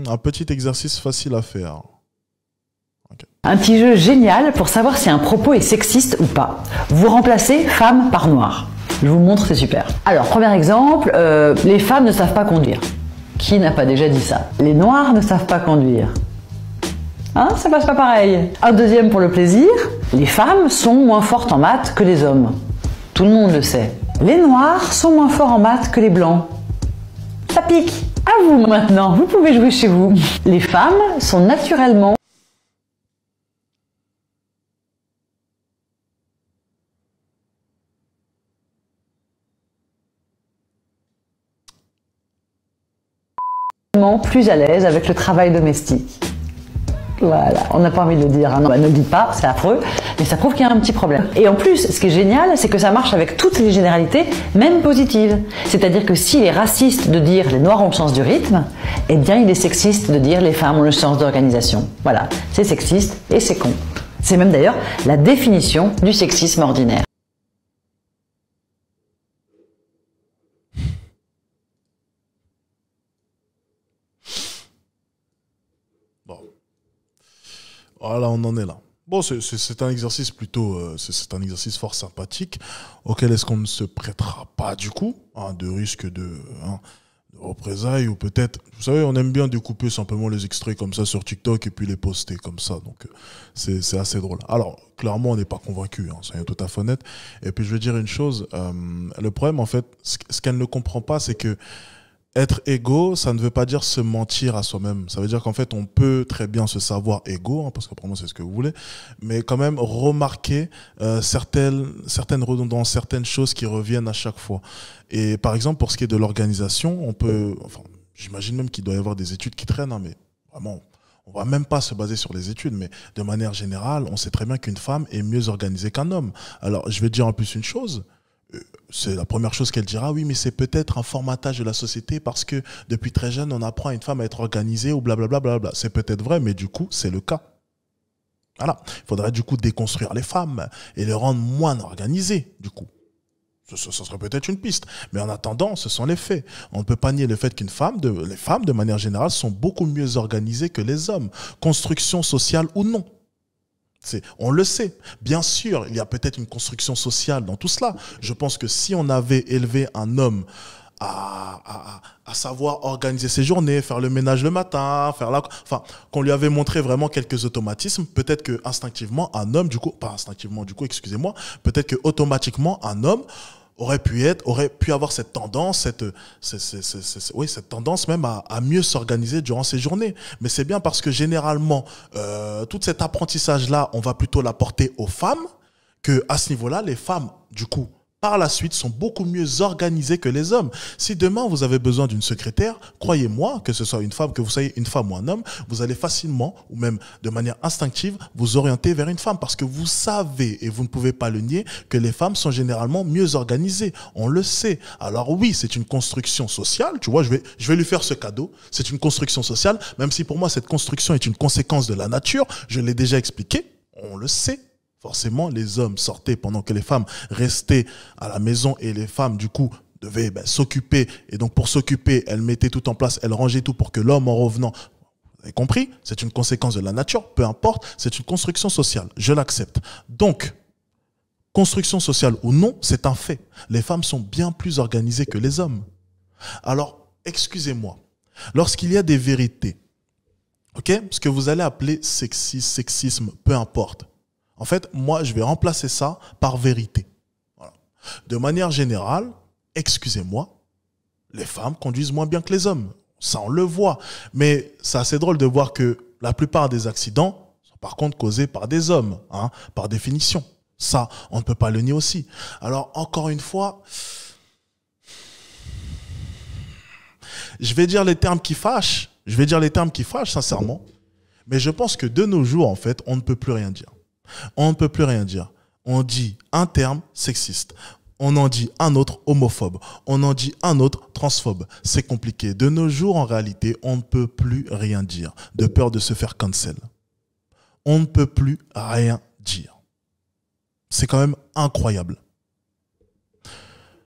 Un petit exercice facile à faire. Okay. Un petit jeu génial pour savoir si un propos est sexiste ou pas. Vous remplacez femme par noir. Je vous montre, c'est super. Alors, premier exemple, les femmes ne savent pas conduire. Qui n'a pas déjà dit ça? Les noirs ne savent pas conduire. Hein, ça passe pas pareil. Un deuxième pour le plaisir, les femmes sont moins fortes en maths que les hommes. Tout le monde le sait. Les noirs sont moins forts en maths que les blancs. Ça pique. À vous maintenant, vous pouvez jouer chez vous. Les femmes sont naturellement plus à l'aise avec le travail domestique. Voilà, on n'a pas envie de le dire, hein. Non, bah, ne le dites pas, c'est affreux, mais ça prouve qu'il y a un petit problème. Et en plus, ce qui est génial, c'est que ça marche avec toutes les généralités, même positives. C'est-à-dire que s'il est raciste de dire les noirs ont le sens du rythme, eh bien il est sexiste de dire les femmes ont le sens d'organisation. Voilà, c'est sexiste et c'est con. C'est même d'ailleurs la définition du sexisme ordinaire. Bon. Voilà, on en est là. Bon, c'est un exercice plutôt, c'est un exercice fort sympathique, auquel est-ce qu'on ne se prêtera pas du coup, hein, de risque de représailles, ou peut-être, vous savez, on aime bien découper simplement les extraits comme ça sur TikTok et puis les poster comme ça, donc c'est assez drôle. Alors, clairement, on n'est pas convaincu, hein, soyons tout à fait honnête. Et puis je vais dire une chose, le problème en fait, ce qu'elle ne comprend pas, c'est que être égaux, ça ne veut pas dire se mentir à soi-même. Ça veut dire qu'en fait, on peut très bien se savoir égaux, hein, parce qu'après moi, c'est ce que vous voulez, mais quand même remarquer certaines redondances, certaines choses qui reviennent à chaque fois. Et par exemple, pour ce qui est de l'organisation, on peut, enfin, j'imagine même qu'il doit y avoir des études qui traînent, hein, mais vraiment, on va même pas se baser sur les études, mais de manière générale, on sait très bien qu'une femme est mieux organisée qu'un homme. Alors, je vais te dire en plus une chose. C'est la première chose qu'elle dira, oui, mais c'est peut-être un formatage de la société parce que depuis très jeune, on apprend à une femme à être organisée ou blablabla. Bla. C'est peut-être vrai, mais du coup, c'est le cas. Voilà. Il faudrait du coup déconstruire les femmes et les rendre moins organisées, du coup. Ce serait peut-être une piste. Mais en attendant, ce sont les faits. On ne peut pas nier le fait les femmes, de manière générale, sont beaucoup mieux organisées que les hommes. Construction sociale ou non. On le sait. Bien sûr, il y a peut-être une construction sociale dans tout cela. Je pense que si on avait élevé un homme à savoir organiser ses journées, faire le ménage le matin, enfin, qu'on lui avait montré vraiment quelques automatismes, peut-être que instinctivement, un homme, du coup, pas instinctivement, du coup, excusez-moi, peut-être que automatiquement, un homme aurait pu avoir cette tendance, cette tendance même à mieux s'organiser durant ses journées. Mais c'est bien parce que généralement, tout cet apprentissage-là, on va plutôt l'apporter aux femmes, que à ce niveau-là, les femmes, du coup, par la suite, sont beaucoup mieux organisées que les hommes. Si demain, vous avez besoin d'une secrétaire, croyez-moi, que ce soit une femme, que vous soyez une femme ou un homme, vous allez facilement, ou même de manière instinctive, vous orienter vers une femme. Parce que vous savez, et vous ne pouvez pas le nier, que les femmes sont généralement mieux organisées. On le sait. Alors oui, c'est une construction sociale. Tu vois, je vais lui faire ce cadeau. C'est une construction sociale, même si pour moi, cette construction est une conséquence de la nature. Je l'ai déjà expliqué. On le sait. Forcément, les hommes sortaient pendant que les femmes restaient à la maison et les femmes, du coup, devaient s'occuper. Et donc, pour s'occuper, elles mettaient tout en place, elles rangeaient tout pour que l'homme, en revenant, vous avez compris? C'est une conséquence de la nature, peu importe, c'est une construction sociale. Je l'accepte. Donc, construction sociale ou non, c'est un fait. Les femmes sont bien plus organisées que les hommes. Alors, excusez-moi, lorsqu'il y a des vérités, ok, ce que vous allez appeler sexisme, peu importe, en fait, moi, je vais remplacer ça par vérité. Voilà. De manière générale, excusez-moi, les femmes conduisent moins bien que les hommes. Ça, on le voit. Mais c'est assez drôle de voir que la plupart des accidents sont par contre causés par des hommes, hein, par définition. Ça, on ne peut pas le nier aussi. Alors, encore une fois, je vais dire les termes qui fâchent. Je vais dire les termes qui fâchent, sincèrement. Mais je pense que de nos jours, en fait, on ne peut plus rien dire. On ne peut plus rien dire. On dit un terme sexiste. On en dit un autre homophobe. On en dit un autre transphobe. C'est compliqué. De nos jours, en réalité, on ne peut plus rien dire, de peur de se faire cancel. On ne peut plus rien dire. C'est quand même incroyable.